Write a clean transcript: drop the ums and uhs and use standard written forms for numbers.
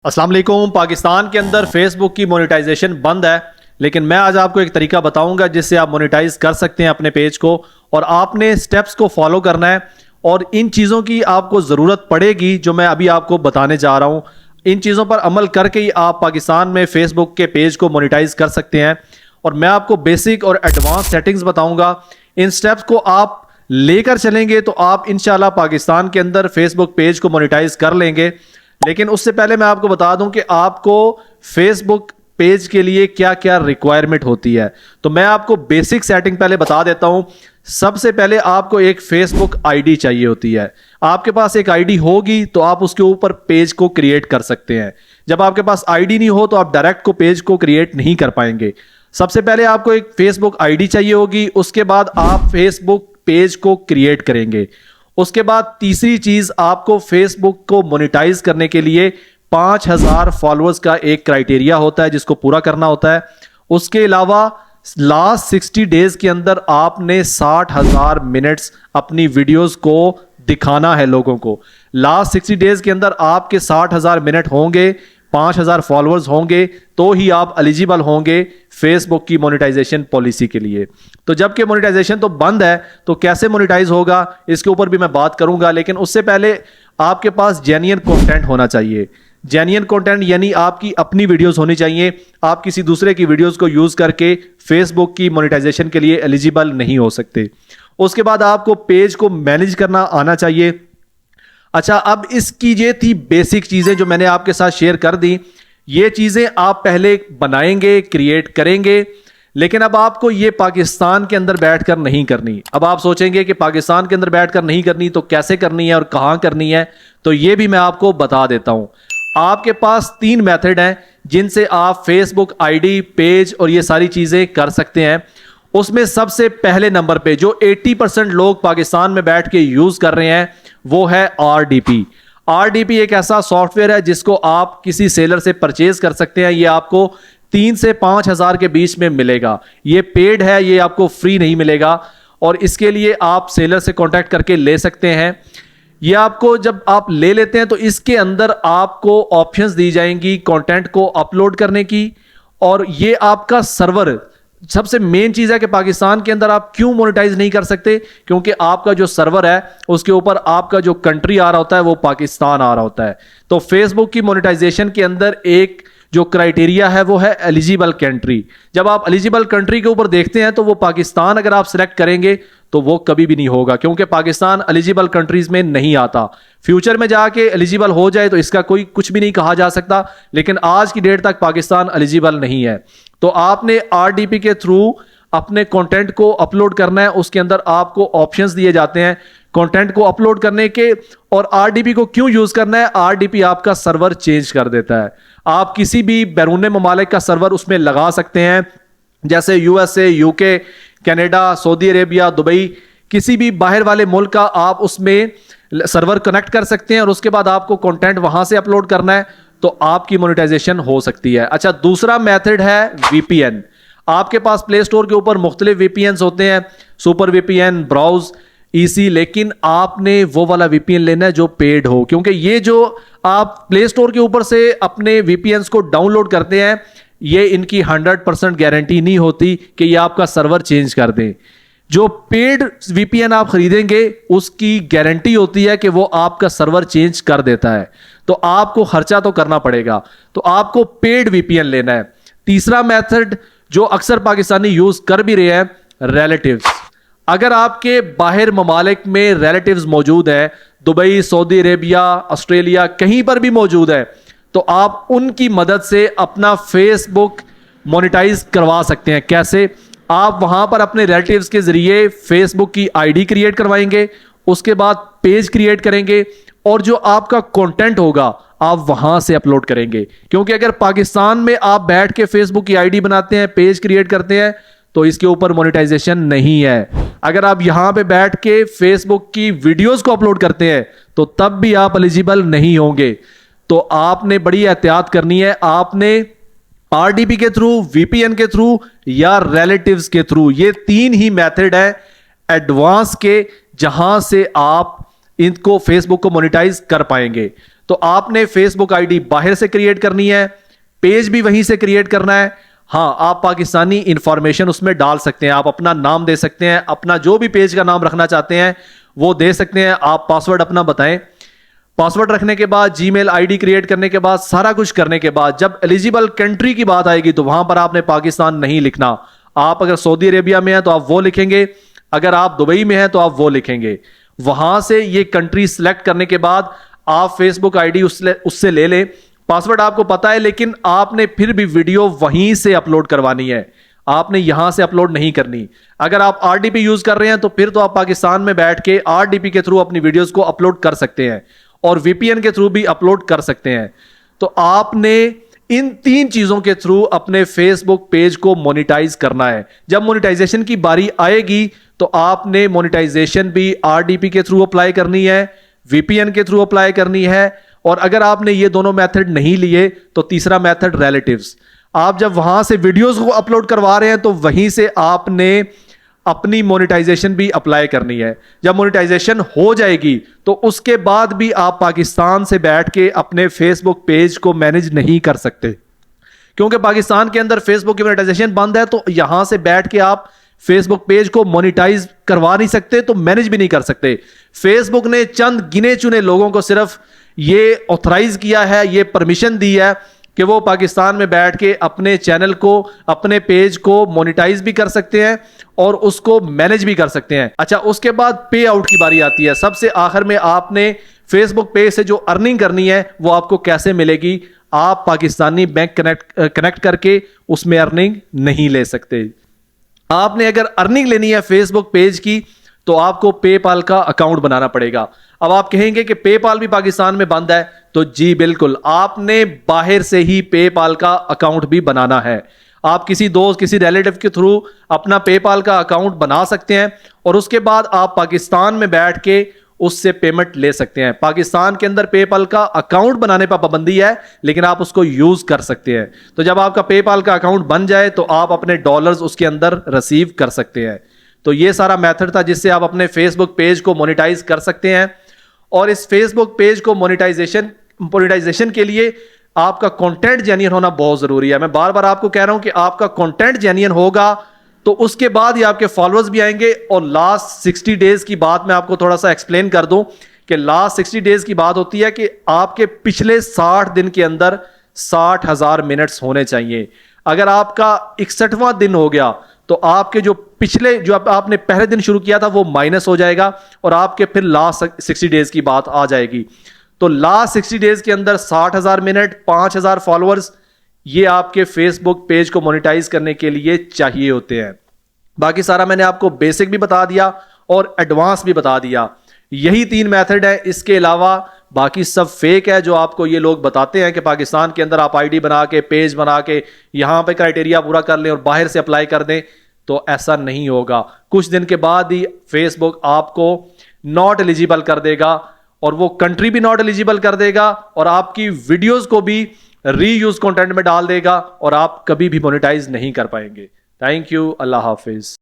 अस्सलाम वालेकुम। पाकिस्तान के अंदर फेसबुक की मोनेटाइजेशन बंद है, लेकिन मैं आज आपको एक तरीका बताऊंगा जिससे आप मोनेटाइज कर सकते हैं अपने पेज को, और आपने स्टेप्स को फॉलो करना है। और इन चीज़ों की आपको ज़रूरत पड़ेगी जो मैं अभी आपको बताने जा रहा हूँ। इन चीज़ों पर अमल करके ही आप पाकिस्तान में फेसबुक के पेज को मोनेटाइज कर सकते हैं। और मैं आपको बेसिक और एडवांस सेटिंग्स बताऊँगा। इन स्टेप्स को आप लेकर चलेंगे तो आप इंशाल्लाह पाकिस्तान के अंदर फेसबुक पेज को मोनेटाइज कर लेंगे। लेकिन उससे पहले मैं आपको बता दूं कि आपको फेसबुक पेज के लिए क्या क्या रिक्वायरमेंट होती है। तो मैं आपको बेसिक सेटिंग पहले बता देता हूं। सबसे पहले आपको एक फेसबुक आईडी चाहिए होती है। आपके पास एक आईडी होगी तो आप उसके ऊपर पेज को क्रिएट कर सकते हैं। जब आपके पास आईडी नहीं हो तो आप डायरेक्ट को पेज को क्रिएट नहीं कर पाएंगे। सबसे पहले आपको एक फेसबुक आईडी चाहिए होगी, उसके बाद आप फेसबुक पेज को क्रिएट करेंगे। उसके बाद तीसरी चीज, आपको फेसबुक को मोनेटाइज करने के लिए 5000 फॉलोअर्स का एक क्राइटेरिया होता है जिसको पूरा करना होता है। उसके अलावा लास्ट 60 डेज के अंदर आपने 60,000 मिनट्स अपनी वीडियोस को दिखाना है लोगों को। लास्ट 60 डेज के अंदर आपके 60,000 मिनट होंगे, 5000 फॉलोअर्स होंगे, तो ही आप एलिजिबल होंगे फेसबुक की मोनेटाइजेशन पॉलिसी के लिए। तो जबकि मोनेटाइजेशन तो बंद है तो कैसे मोनेटाइज होगा इसके ऊपर भी मैं बात करूंगा। लेकिन उससे पहले आपके पास जेन्युइन कंटेंट होना चाहिए। जेन्युइन कंटेंट यानी आपकी अपनी वीडियोस होनी चाहिए। आप किसी दूसरे की वीडियोस को यूज करके फेसबुक की मोनेटाइजेशन के लिए एलिजिबल नहीं हो सकते। उसके बाद आपको पेज को मैनेज करना आना चाहिए। अच्छा, अब इसकी ये थी बेसिक चीजें जो मैंने आपके साथ शेयर कर दी। ये चीजें आप पहले बनाएंगे, क्रिएट करेंगे, लेकिन अब आपको ये पाकिस्तान के अंदर बैठकर नहीं करनी। अब आप सोचेंगे कि पाकिस्तान के अंदर बैठकर नहीं करनी तो कैसे करनी है और कहां करनी है, तो ये भी मैं आपको बता देता हूं। आपके पास 3 मेथड हैं जिनसे आप फेसबुक आईडी, पेज और ये सारी चीजें कर सकते हैं। उसमें सबसे पहले नंबर पे जो 80% लोग पाकिस्तान में बैठ के यूज कर रहे हैं वो है आरडीपी। आरडीपी एक ऐसा सॉफ्टवेयर है जिसको आप किसी सेलर से परचेज कर सकते हैं। ये आपको 3 से 5 हजार के बीच में मिलेगा। ये पेड है, ये आपको फ्री नहीं मिलेगा, और इसके लिए आप सेलर से कांटेक्ट करके ले सकते हैं। ये आपको जब आप ले लेते हैं तो इसके अंदर आपको ऑप्शंस दी जाएंगी कंटेंट को अपलोड करने की। और ये आपका सर्वर, सबसे मेन चीज है कि पाकिस्तान के अंदर आप क्यों मोनेटाइज नहीं कर सकते, क्योंकि आपका जो सर्वर है उसके ऊपर आपका जो कंट्री आ रहा होता है वो पाकिस्तान आ रहा होता है। तो फेसबुक की मोनेटाइजेशन के अंदर एक जो क्राइटेरिया है वो है एलिजिबल कंट्री। जब आप एलिजिबल कंट्री के ऊपर देखते हैं तो वो पाकिस्तान अगर आप सिलेक्ट करेंगे तो वो कभी भी नहीं होगा, क्योंकि पाकिस्तान एलिजिबल कंट्रीज में नहीं आता। फ्यूचर में जाके एलिजिबल हो जाए तो इसका कोई कुछ भी नहीं कहा जा सकता, लेकिन आज की डेट तक पाकिस्तान एलिजिबल नहीं है। तो आपने आरडीपी के थ्रू अपने कंटेंट को अपलोड करना है। उसके अंदर आपको ऑप्शंस दिए जाते हैं कंटेंट को अपलोड करने के। और आरडीपी को क्यों यूज करना है, आरडीपी आपका सर्वर चेंज कर देता है। आप किसी भी बैरून ममालिक का सर्वर उसमें लगा सकते हैं, जैसे USA, UK, Canada, Saudi Arabia, Dubai, किसी भी बाहर वाले मुल्क का आप उसमें सर्वर कनेक्ट कर सकते हैं और उसके बाद आपको कंटेंट वहां से अपलोड करना है तो आपकी मोनेटाइजेशन हो सकती है। अच्छा, दूसरा मेथड है वीपीएन। आपके पास प्ले स्टोर के ऊपर मुख्तलिफ वीपीएन होते हैं, सुपर वीपीएन, ब्राउज, ईसी, लेकिन आपने वो वाला वीपीएन लेना है जो पेड हो, क्योंकि ये जो आप प्ले स्टोर के ऊपर से अपने वीपीएन को डाउनलोड करते हैं ये इनकी 100% गारंटी नहीं होती कि ये आपका सर्वर चेंज कर दें। जो पेड वीपीएन आप खरीदेंगे उसकी गारंटी होती है कि वो आपका सर्वर चेंज कर देता है, तो आपको खर्चा तो करना पड़ेगा। तो आपको पेड वीपीएन लेना है। तीसरा मेथड जो अक्सर पाकिस्तानी यूज कर भी रहे हैं, रिलेटिव्स। अगर आपके बाहर ममालिक में रिलेटिव्स मौजूद है, दुबई, सऊदी अरेबिया, ऑस्ट्रेलिया, कहीं पर भी मौजूद है, तो आप उनकी मदद से अपना फेसबुक मोनेटाइज करवा सकते हैं। कैसे? आप वहां पर अपने रिलेटिव्स के जरिए फेसबुक की आईडी क्रिएट करवाएंगे, उसके बाद पेज क्रिएट करेंगे और जो आपका कंटेंट होगा आप वहां से अपलोड करेंगे। क्योंकि अगर पाकिस्तान में आप बैठ के फेसबुक की आईडी बनाते हैं, पेज क्रिएट करते हैं, तो इसके ऊपर मोनेटाइजेशन नहीं है। अगर आप यहां पे बैठ के फेसबुक की वीडियोस को अपलोड करते हैं तो तब भी आप एलिजिबल नहीं होंगे। तो आपने बड़ी एहतियात करनी है। आपने आरडीपी के थ्रू, वीपीएन के थ्रू या रिलेटिव्स के थ्रू, ये 3 ही मेथड है एडवांस के जहां से आप इनको फेसबुक को मोनेटाइज कर पाएंगे। تو آپ نے فیس بک آئی ڈی باہر سے کریٹ کرنی ہے, پیج بھی وہیں سے کریٹ کرنا ہے. ہاں, آپ پاکستانی انفارمیشن اس میں ڈال سکتے ہیں, آپ اپنا نام دے سکتے ہیں, اپنا جو بھی پیج کا نام رکھنا چاہتے ہیں وہ دے سکتے ہیں. آپ پاسورڈ اپنا بتائیں. پاسورڈ رکھنے کے بعد, جی میل آئی ڈی کریٹ کرنے کے بعد, سارا کچھ کرنے کے بعد, جب ایلیجیبل کنٹری کی بات آئے گی تو وہاں پر آپ نے پاکستان نہیں لکھنا. آپ اگر سعودی عربیہ میں ہیں تو آپ وہ لکھیں گے, اگر آپ دبئی میں ہیں تو آپ وہ لکھیں گے. وہاں سے یہ کنٹری سلیکٹ کرنے کے بعد آپ فیس بک آئی ڈی اس سے لے لیں. پاسورڈ آپ کو پتا ہے, لیکن آپ نے پھر بھی ویڈیو وہیں سے اپلوڈ کروانی ہے, آپ نے یہاں سے اپلوڈ نہیں کرنی. اگر آپ آر ڈی پی یوز کر رہے ہیں تو پھر تو آپ پاکستان میں بیٹھ کے آر ڈی پی کے تھرو اپنی ویڈیوز کو اپلوڈ کر سکتے ہیں, اور وی پی این کے تھرو بھی اپلوڈ کر سکتے ہیں. تو آپ نے ان 3 چیزوں کے تھرو اپنے فیس بک پیج کو مونیٹائز کرنا ہے. جب مونیٹائزیشن کی باری آئے گی تو آپ نے مونیٹائزیشن بھی آر ڈی پی کے تھرو اپلائی کرنی ہے, وی پی این کے تھرو اپلائی کرنی ہے, اور اگر آپ نے یہ دونوں میتھڈ نہیں لیے تو تیسرا میتھڈ ریلیٹیوز. آپ جب وہاں سے ویڈیوز کو اپلوڈ کروا رہے ہیں تو وہیں سے آپ نے اپنی مونیٹائزیشن بھی اپلائی کرنی ہے. جب مونیٹائزیشن ہو جائے گی تو اس کے بعد بھی آپ پاکستان سے بیٹھ کے اپنے فیس بک پیج کو مینیج نہیں کر سکتے, کیونکہ پاکستان کے اندر فیس بک کی مونیٹائزیشن بند ہے. تو یہاں سے بیٹھ کے آپ فیس بک پیج کو مونیٹائز کروا نہیں سکتے, تو مینیج بھی نہیں کر سکتے. فیس بک نے چند گنے چنے لوگوں کو صرف یہ آتھرائز کیا ہے, یہ پرمیشن دی ہے کہ وہ پاکستان میں بیٹھ کے اپنے چینل کو, اپنے پیج کو مونیٹائز بھی کر سکتے ہیں اور اس کو مینیج بھی کر سکتے ہیں. اچھا, اس کے بعد پے آؤٹ کی باری آتی ہے. سب سے آخر میں آپ نے فیس بک پیج سے جو ارننگ کرنی ہے وہ آپ کو کیسے ملے گی؟ آپ پاکستانی بینک کنیکٹ کر کے اس میں ارننگ نہیں لے سکتے. آپ نے اگر ارننگ لینی ہے فیس بک پیج کی تو آپ کو پے پال کا اکاؤنٹ بنانا پڑے گا. اب آپ کہیں گے کہ پے پال بھی پاکستان میں بند ہے, تو جی بالکل, آپ نے باہر سے ہی پے پال کا اکاؤنٹ بھی بنانا ہے. آپ کسی دوست, کسی ریلیٹو کے تھرو اپنا پے پال کا اکاؤنٹ بنا سکتے ہیں, اور اس کے بعد آپ پاکستان میں بیٹھ کے اس سے پیمنٹ لے سکتے ہیں. پاکستان کے اندر پے پال کا اکاؤنٹ بنانے پر پابندی ہے, لیکن آپ اس کو یوز کر سکتے ہیں. تو جب آپ کا پے پال کا اکاؤنٹ بن جائے تو آپ اپنے ڈالرز اس کے اندر ریسیو کر سکتے ہیں. تو یہ سارا میتھڈ تھا جس سے آپ اپنے فیس بک پیج کو مونیٹائز کر سکتے ہیں. اور اس فیس بک پیج کو مونیٹائزیشن کے لیے آپ کا کنٹینٹ جینین ہونا بہت ضروری ہے. میں بار بار آپ کو کہہ رہا ہوں کہ آپ کا کنٹینٹ جینین ہوگا تو اس کے بعد ہی آپ کے فالوورز بھی آئیں گے. اور لاسٹ 60 ڈیز کی بات میں آپ کو تھوڑا سا ایکسپلین کر دوں کہ لاسٹ 60 ڈیز کی بات ہوتی ہے کہ آپ کے پچھلے 60 دن کے اندر 60,000 منٹس ہونے چاہیے. اگر آپ کا 61واں دن ہو گیا تو آپ کے جو پچھلے, جو آپ نے پہلے دن شروع کیا تھا وہ مائنس ہو جائے گا, اور آپ کے پھر لاسٹ 60 ڈیز کی بات آ جائے گی. تو لاسٹ 60 ڈیز کے اندر 60,000 منٹ, 5,000 فالوورز, یہ آپ کے فیس بک پیج کو مونیٹائز کرنے کے لیے چاہیے ہوتے ہیں. باقی سارا میں نے آپ کو بیسک بھی بتا دیا اور ایڈوانس بھی بتا دیا. یہی 3 میتھڈ ہیں, اس کے علاوہ باقی سب فیک ہے جو آپ کو یہ لوگ بتاتے ہیں کہ پاکستان کے اندر آپ آئی ڈی بنا کے, پیج بنا کے یہاں پہ کرائٹیریا پورا کر لیں اور باہر سے اپلائی کر دیں. تو ایسا نہیں ہوگا. کچھ دن کے بعد ہی فیس بک آپ کو ناٹ ایلیجیبل کر دے گا, اور وہ کنٹری بھی ناٹ ایلیجیبل کر دے گا, اور آپ کی ویڈیوز کو بھی ری یوز کنٹینٹ میں ڈال دے گا, اور آپ کبھی بھی مونیٹائز نہیں کر پائیں گے. تھینک یو, اللہ حافظ.